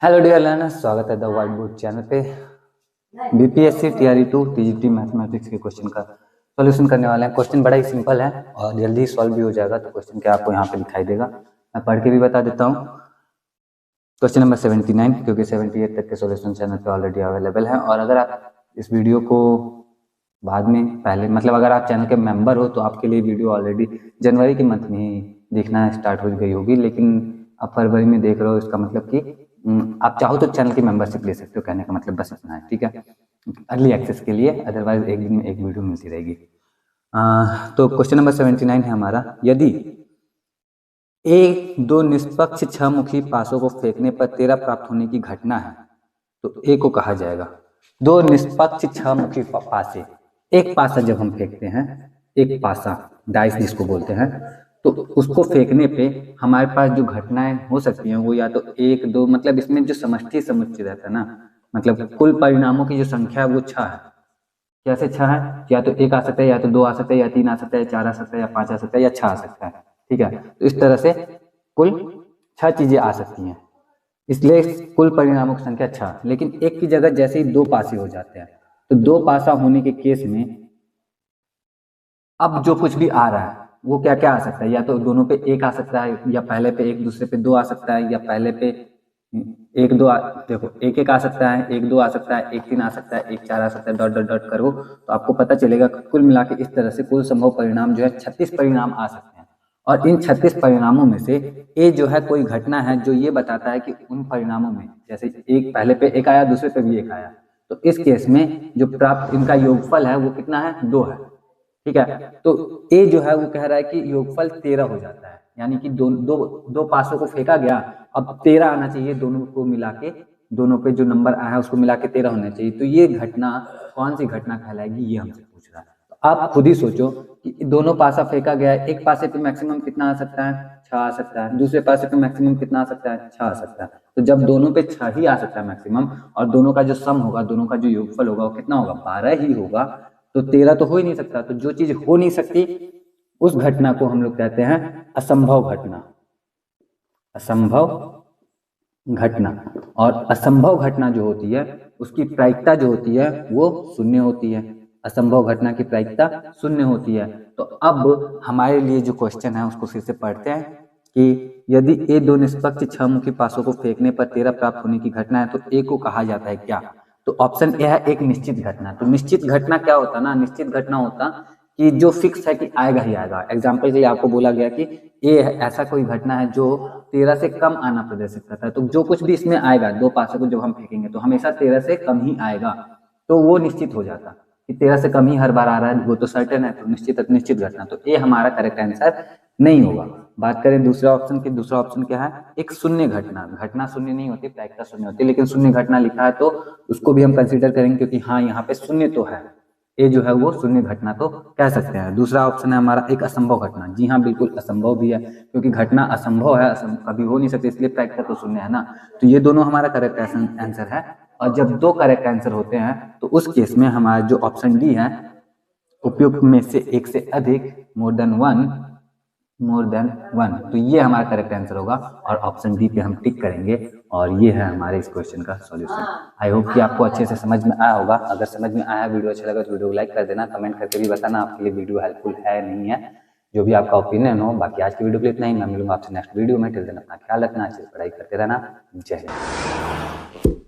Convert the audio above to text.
Hello dear learners, स्वागत है the white board channel पे। बीपीएससी टीआरई 2 टीजीटी मैथमेटिक्स के क्वेश्चन का सॉल्यूशन करने वाले हैं। क्वेश्चन बड़ा ही सिंपल है और जल्दी सॉल्व भी हो जाएगा। तो क्वेश्चन क्या आपको यहाँ पे दिखाई देगा, मैं पढ़ के भी बता देता हूँ। क्वेश्चन नंबर 79, क्योंकि 78 तक के सॉल्यूशन चैनल पे ऑलरेडी अवेलेबल है। और अगर आप इस वीडियो को बाद में पहले मतलब अगर आप चैनल के मेंबर हो तो आपके लिए वीडियो ऑलरेडी जनवरी के मंथ में ही दिखना स्टार्ट हो गई होगी, लेकिन आप फरवरी में देख रहे हो, इसका मतलब कि आप चाहो तो चैनल की मेंबरशिप ले सकते हो। कहने का मतलब बस इतना है, ठीक है, अर्ली एक्सेस के लिए। अदरवाइज एक दिन में एक वीडियो मिलती रहेगी। तो क्वेश्चन नंबर 79 है हमारा। यदि ए दो निष्पक्ष छमुखी पासों को फेंकने पर 13 प्राप्त होने की घटना है तो ए को कहा जाएगा। दो निष्पक्ष छमुखी पासे, एक पासा जब हम फेंकते हैं, एक पासा डाइस जिसको बोलते हैं, तो उसको फेंकने पे हमारे पास जो घटनाएं हो सकती हैं वो या तो एक दो, मतलब इसमें जो समष्टि समुच्चय रहता है ना, मतलब कुल परिणामों की जो संख्या है वो 6 है। कैसे 6 है? या तो एक आ सकता है, या तो दो आ सकता है, या तीन आ सकता है, या चार आ सकता है, या पांच आ सकता है, या 6 आ सकता है। ठीक है, तो इस तरह से कुल 6 चीजें आ सकती हैं, इसलिए कुल परिणामों की संख्या 6। लेकिन एक की जगह जैसे ही दो पासे हो जाते हैं तो दो पासा होने के केस में अब जो कुछ भी आ रहा है वो क्या क्या आ सकता है? या तो दोनों पे एक आ सकता है, या पहले पे एक दूसरे पे दो आ सकता है, या पहले पे एक दो देखो एक एक आ सकता है, एक दो आ सकता है, एक तीन आ सकता है, एक चार आ सकता है, डॉट डॉट डॉट करो तो आपको पता चलेगा कुल मिला के इस तरह से कुल संभव परिणाम जो है 36 परिणाम आ सकते हैं। और इन 36 परिणामों में से ए जो है कोई घटना है जो ये बताता है कि उन परिणामों में जैसे एक पहले पे एक आया, दूसरे पे भी एक आया, तो इस केस में जो प्राप्त इनका योगफल है वो कितना है? 2 है। ठीक है, तो ए जो है वो कह रहा है कि योगफल 13 हो जाता है, यानी कि दो पासों को फेंका गया, अब 13 आना चाहिए, दोनों को मिला के, दोनों पे जो नंबर आया है उसको मिला के 13 होना चाहिए। तो ये घटना कौन सी घटना कहलाएगी, ये हमसे पूछ रहा है। तो आप खुद ही सोचो कि दोनों पासा फेंका गया है, एक पासे पे मैक्सिमम कितना आ सकता है? 6 आ सकता है। दूसरे पासे पे मैक्सिमम कितना आ सकता है? 6 आ सकता है। तो जब दोनों पे 6 ही आ सकता है मैक्सिमम, और दोनों का जो सम होगा, दोनों का जो योगफल होगा वो कितना होगा? 12 ही होगा। तो 13 तो हो ही नहीं सकता। तो जो चीज हो नहीं सकती उस घटना को हम लोग कहते हैं असंभव घटना। असंभव घटना। और असंभव घटना जो होती है उसकी प्रायिकता जो होती है वो शून्य होती है। असंभव घटना की प्रायिकता शून्य होती है। तो अब हमारे लिए जो क्वेश्चन है उसको फिर से पढ़ते हैं कि यदि ए दो निष्पक्ष छमुखी पासों को फेंकने पर 13 प्राप्त होने की घटना है तो ए को कहा जाता है क्या? तो ऑप्शन ए है एक निश्चित घटना। तो निश्चित घटना क्या होता ना? निश्चित घटना होता कि जो फिक्स है कि आएगा ही आएगा। एग्जाम्पल के लिए आपको बोला गया कि ए ऐसा कोई घटना है जो 13 से कम आना प्रदर्शित करता है, तो जो कुछ भी इसमें आएगा, दो पासों को जब हम फेंकेंगे तो हमेशा 13 से कम ही आएगा, तो वो निश्चित हो जाता कि 13 से कम ही हर बार आ रहा है, वो तो सर्टेन है। तो निश्चित निश्चित घटना, तो ये हमारा करेक्ट आंसर नहीं होगा। बात करें दूसरा ऑप्शन की, दूसरा ऑप्शन क्या है? एक शून्य घटना। घटना शून्य नहीं होती, प्रायिकता शून्य होती है, लेकिन शून्य घटना लिखा है तो उसको भी हम कंसीडर करेंगे, क्योंकि हाँ यहाँ पे शून्य तो है, ये जो है वो शून्य घटना तो कह सकते हैं। दूसरा ऑप्शन है हमारा एक असंभव घटना। जी हाँ, बिल्कुल असंभव भी है, क्योंकि घटना असंभव है, कभी हो नहीं सकती, इसलिए प्रायिकता तो शून्य है ना। तो ये दोनों हमारा करेक्ट आंसर है। और जब दो करेक्ट आंसर होते हैं तो उस केस में हमारा जो ऑप्शन डी है, उपयुक्त में से एक से अधिक, मोर देन वन, तो ये हमारा करेक्ट आंसर होगा और ऑप्शन डी पे हम टिक करेंगे। और ये है हमारे इस क्वेश्चन का सॉल्यूशन। आई होप कि आपको अच्छे से समझ में आया होगा। अगर समझ में आया, वीडियो अच्छा लगा तो वीडियो को लाइक कर देना, कमेंट करके भी बताना आपके लिए वीडियो हेल्पफुल है नहीं है, जो भी आपका ओपिनियन हो। बाकी आज की वीडियो के लिए इतना ही, मैं मिलूंगा आपसे नेक्स्ट वीडियो में। टिल देन अपना ख्याल रखना, अच्छे से पढ़ाई करते रहना। जय हिंद।